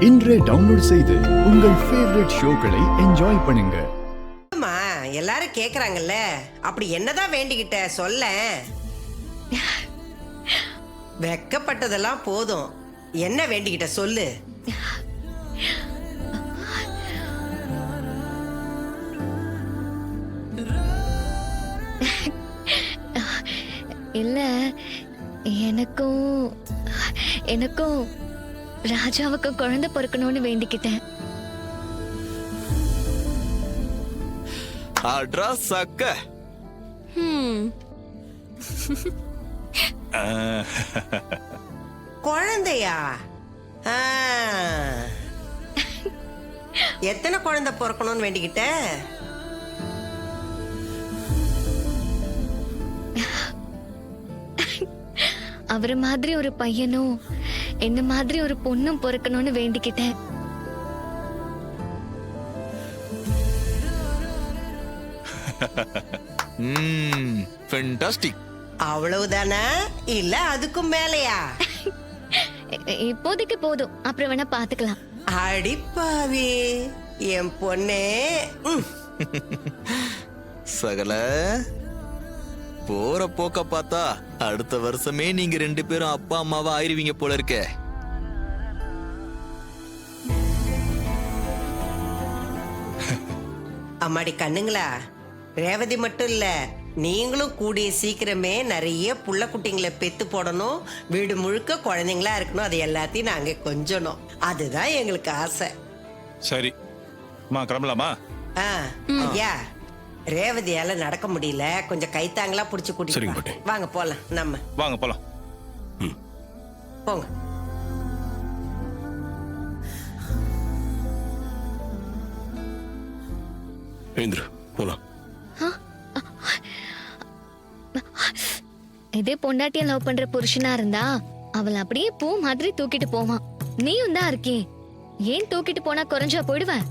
இன்றே டவுன்லோட் செய்து உங்கள் ஃபேவரட் ஷோக்களை என்ஜாய் பண்ணுங்க. எல்லாரும் கேக்குறாங்கல்ல, அப்படி என்னதான் வேண்டிக்கிட்ட சொல்ல. வெக்கப்பட்டதெல்லாம் போதும், என்ன வேண்டிக்கிட்ட சொல்லு. இல்ல, எனக்கும் ராஜாவுக்கும் குழந்தை பிறக்கணும்னு வேண்டிக்கிட்டேன். அட்ரா சக்க. குழந்தையா? எத்தனை குழந்தை பிறக்கணும்னு வேண்டிக்கிட்ட? அவரை மாதிரி ஒரு பையனும் என்ன மாதிரி ஒரு பொண்ணும் பிறக்கணும்னு வேண்டிக்கிட்டேன். ஃபேண்டாஸ்டிக். அவ்வளவுதானா இல்ல அதுக்கும் மேலையா? இப்போதைக்கு போதும், அப்புறம் வேணா பாத்துக்கலாம். அடிப்பாவி என் பொண்ணே. சகல போற போக்க பார்த்தா அடுத்த வருஷமே நீங்க 2 பேரும் அப்பா அம்மாவா ஆயிருவீங்க போல இருக்கே. அம்மாடி கண்ணுங்களா, ரேவதி மட்டும் இல்ல, நீங்களும் கூடிய சீக்கிரமே நிறைய புள்ள குட்டிங்களை பெத்து போடணும், வீடு முழுக்க குழந்தைங்களா இருக்கணும், அது எல்லாத்தையும் நாங்க கொஞ்சணும். அதுதான் எங்களுக்கு ஆசை. சரி கிளம்பலாமா? ஐயா, ரேவதியால நடக்க முடியல, கொஞ்சம் கைத்தாங்களா புடிச்சு கூட்டிட்டு வாங்க போலாம். நம்ம வாங்க போலாம். போங்க. போலாம். இதே பொண்டாட்டிய லவ் பண்ற புருஷனா இருந்தா அவளை அப்படியே பூ மாதிரி தூக்கிட்டு போவான். நீயும் தான் இருக்கே, ஏன் தூக்கிட்டு போனா குறைஞ்சா போயிடுவேன்?